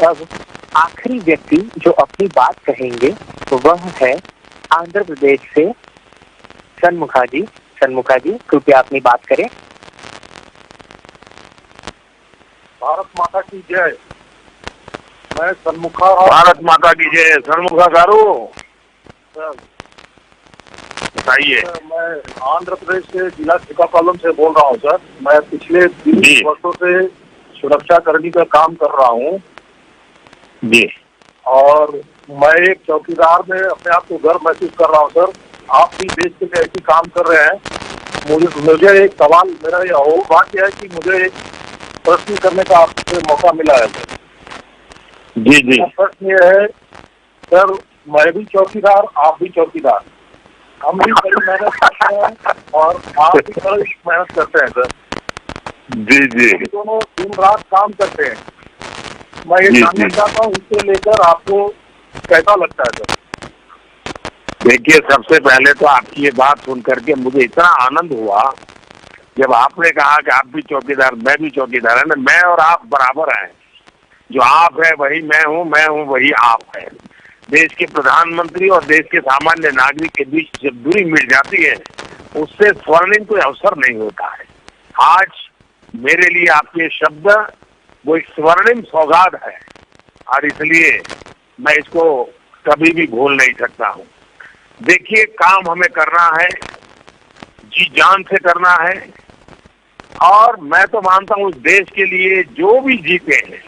अब आखिरी व्यक्ति जो अपनी बात कहेंगे वह है आंध्र प्रदेश से षणमुखा जी। षणमुखा जी, कृपया अपनी बात करें। भारत माता की जय। मैं षणमुखा। भारत माता की जय। षणमुखा गारू बताइए। मैं आंध्र प्रदेश से जिला श्रीकाकुलम से बोल रहा हूँ सर। मैं पिछले 20 वर्षों से सुरक्षा कर्मी का काम कर रहा हूँ जी। और मैं एक चौकीदार में अपने आप को गर्व महसूस कर रहा हूँ सर। आप भी देश के लिए ऐसे काम कर रहे हैं। मुझे एक सवाल, मेरा यह बात यह है कि मुझे एक प्रश्न करने का आपसे मौका मिला है सर। जी जी। प्रश्न ये है सर, मैं भी चौकीदार, आप भी चौकीदार, हम भी बड़ी मेहनत करते हैं और आप भी बड़ी मेहनत करते हैं सर। जी जी। दोनों दिन रात काम करते हैं। मैं ये जानना चाहता हूँ, इससे लेकर आपको कैसा लगता है सर? देखिए, सबसे पहले तो आपकी ये बात सुन करके मुझे इतना आनंद हुआ जब आपने कहा कि आप भी चौकीदार, मैं भी चौकीदार है ना। मैं और आप बराबर हैं। जो आप है वही मैं हूँ वही आप है। देश के प्रधानमंत्री और देश के सामान्य नागरिक के बीच जब दूरी मिट जाती है उससे स्वर्णिम कोई अवसर नहीं होता है। आज मेरे लिए आपके शब्द वो एक स्वर्णिम सौगात है और इसलिए मैं इसको कभी भी भूल नहीं सकता हूँ। देखिए, काम हमें करना है, जी जान से करना है और मैं तो मानता हूँ उस देश के लिए जो भी जीते हैं,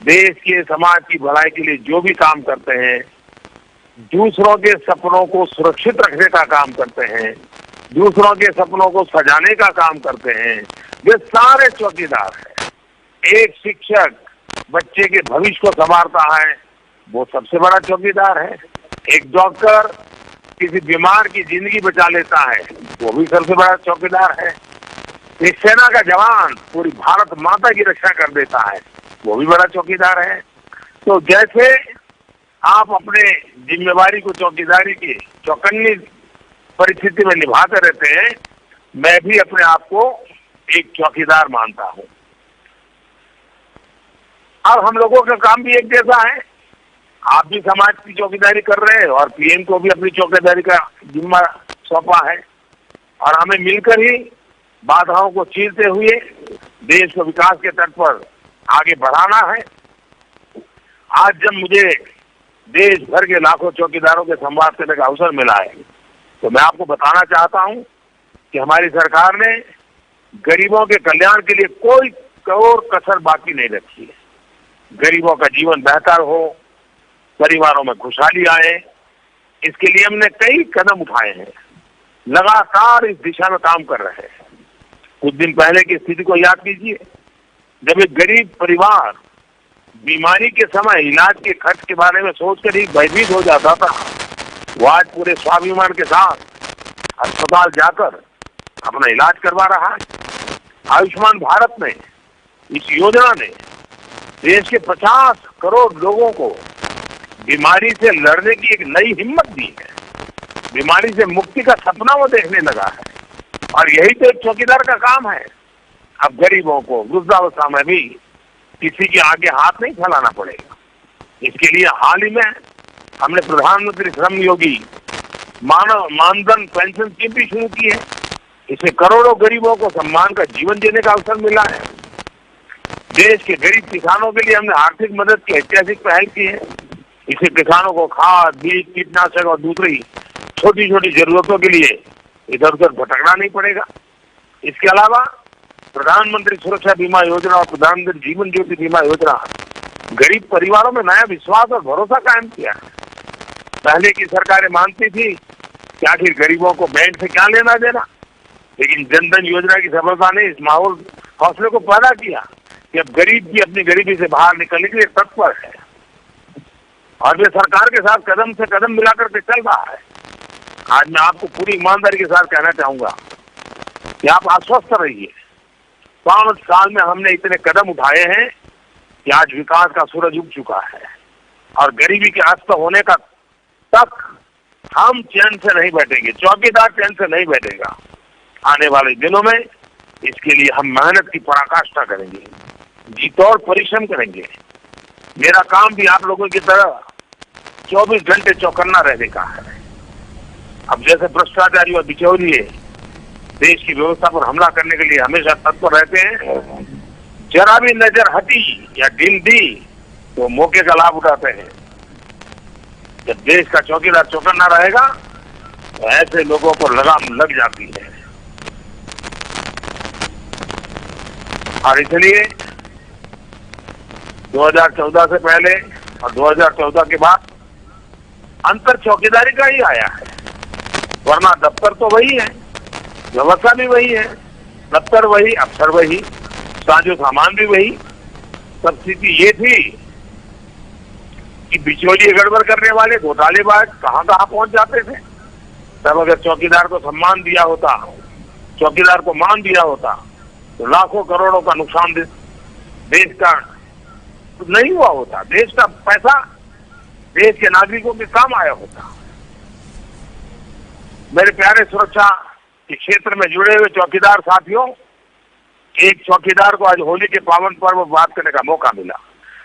देश के समाज की भलाई के लिए जो भी काम करते हैं, दूसरों के सपनों को सुरक्षित रखने का काम करते हैं, दूसरों के सपनों को सजाने का काम करते हैं, वे सारे चौकीदार हैं। एक शिक्षक बच्चे के भविष्य को संवारता है, वो सबसे बड़ा चौकीदार है। एक डॉक्टर किसी बीमार की जिंदगी बचा लेता है, वो भी सबसे बड़ा चौकीदार है। एक सेना का जवान पूरी भारत माता की रक्षा कर देता है, वो भी बड़ा चौकीदार है। तो जैसे आप अपने जिम्मेवारी को चौकीदारी की चौकन्नी परिस्थिति में निभाते रहते हैं, मैं भी अपने आप को एक चौकीदार मानता हूँ। अब हम लोगों का काम भी एक जैसा है। आप भी समाज की चौकीदारी कर रहे हैं और पीएम को भी अपनी चौकीदारी का जिम्मा सौंपा है और हमें मिलकर ही बाधाओं को चीरते हुए देश को विकास के तट पर आगे बढ़ाना है। आज जब मुझे देश भर के लाखों चौकीदारों के संवाद करने का अवसर मिला है तो मैं आपको बताना चाहता हूं कि हमारी सरकार ने गरीबों के कल्याण के लिए कोई और कसर बाकी नहीं रखी है। गरीबों का जीवन बेहतर हो, परिवारों में खुशहाली आए, इसके लिए हमने कई कदम उठाए हैं। लगातार इस दिशा में काम कर रहे हैं। कुछ दिन पहले की स्थिति को याद कीजिए, जब एक गरीब परिवार बीमारी के समय इलाज के खर्च के बारे में सोचकर ही भयभीत हो जाता था, वो आज पूरे स्वाभिमान के साथ अस्पताल जाकर अपना इलाज करवा रहा है। आयुष्मान भारत में इस योजना ने देश के 50 करोड़ लोगों को बीमारी से लड़ने की एक नई हिम्मत दी है। बीमारी से मुक्ति का सपना वो देखने लगा है और यही तो एक चौकीदार का काम है। अब गरीबों को वृद्धावस्था में भी किसी के आगे हाथ नहीं फैलाना पड़ेगा। इसके लिए हाल ही में हमने प्रधानमंत्री श्रम योगी मानधन पेंशन स्कीम भी शुरू की है। इससे करोड़ों गरीबों को सम्मान का जीवन जीने का अवसर मिला है। देश के गरीब किसानों के लिए हमने आर्थिक मदद की ऐतिहासिक पहल की है। इससे किसानों को खाद, बीज, कीटनाशक और दूसरी छोटी छोटी जरूरतों के लिए इधर उधर भटकना नहीं पड़ेगा। इसके अलावा प्रधानमंत्री सुरक्षा बीमा योजना और प्रधानमंत्री जीवन ज्योति बीमा योजना गरीब परिवारों में नया विश्वास और भरोसा कायम किया है। पहले की सरकारें मानती थी कि आखिर गरीबों को बैंक से क्या लेना देना, लेकिन जनधन योजना की सफलता ने इस माहौल हौसले को पैदा किया कि अब गरीब भी अपनी गरीबी से बाहर निकलने के लिए तत्पर है और वे सरकार के साथ कदम से कदम मिलाकर के चल रहा है। आज मैं आपको पूरी ईमानदारी के साथ कहना चाहूंगा कि आप आश्वस्त रहिए। 5 साल में हमने इतने कदम उठाए हैं कि आज विकास का सूरज उग चुका है और गरीबी के अस्त होने का तक हम चैन से नहीं बैठेंगे, चौकीदार चैन से नहीं बैठेगा। आने वाले दिनों में इसके लिए हम मेहनत की पराकाष्ठा करेंगे, जी तोड़ परिश्रम करेंगे मेरा काम भी आप लोगों की तरह 24 घंटे चौकन्ना रहने का है। अब जैसे भ्रष्टाचारी और बिचौलिए देश की व्यवस्था पर हमला करने के लिए हमेशा तत्पर रहते हैं, जरा भी नजर हटी या ढील दी तो मौके का लाभ उठाते हैं। जब देश का चौकीदार चौकन्ना रहेगा तो ऐसे लोगों पर लगाम लग जाती है। और इसलिए 2014 से पहले और 2014 के बाद अंतर चौकीदारी का ही आया है, वरना दफ्तर तो वही है, व्यवस्था भी वही है, दफ्तर वही, अफसर वही, साजो सामान भी वही। सब स्थिति ये थी कि बिचौलिए गड़बड़ करने वाले घोटालेबाज कहां कहां पहुंच जाते थे। तब अगर चौकीदार को सम्मान दिया होता, चौकीदार को मान दिया होता, तो लाखों करोड़ों का नुकसान देश का नहीं हुआ होता। देश का पैसा देश के नागरिकों के काम आया होता। मेरे प्यारे सुरक्षा के क्षेत्र में जुड़े हुए चौकीदार साथियों, एक चौकीदार को आज होली के पावन पर्व पर बात करने का मौका मिला,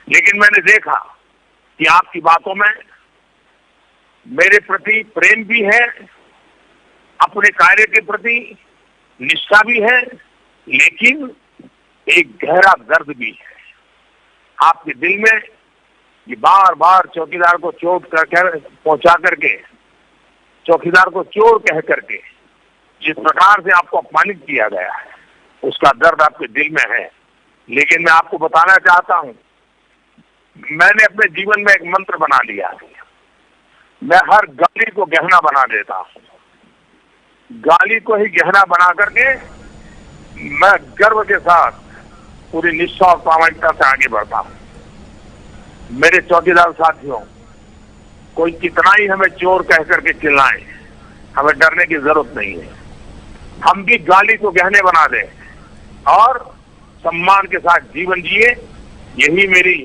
लेकिन मैंने देखा कि आपकी बातों में मेरे प्रति प्रेम भी है, अपने कार्य के प्रति निष्ठा भी है, लेकिन एक गहरा दर्द भी है। आपके दिल में ये बार बार चौकीदार को चोट कर पहुंचा करके, चौकीदार को चोर कह करके जिस प्रकार से आपको अपमानित किया गया है, उसका दर्द आपके दिल में है। लेकिन मैं आपको बताना चाहता हूं, मैंने अपने जीवन में एक मंत्र बना लिया है। मैं हर गाली को गहना बना देता हूं, गाली को ही गहना बना करके मैं गर्व के साथ पूरी निष्ठा और प्रामाणिकता से आगे बढ़ता हूं। मेरे चौकीदार साथियों, कोई कितना ही हमें चोर कह करके चिल्लाए, हमें डरने की जरूरत नहीं है। हम भी गाली को गहने बना दें और सम्मान के साथ जीवन जिए, यही मेरी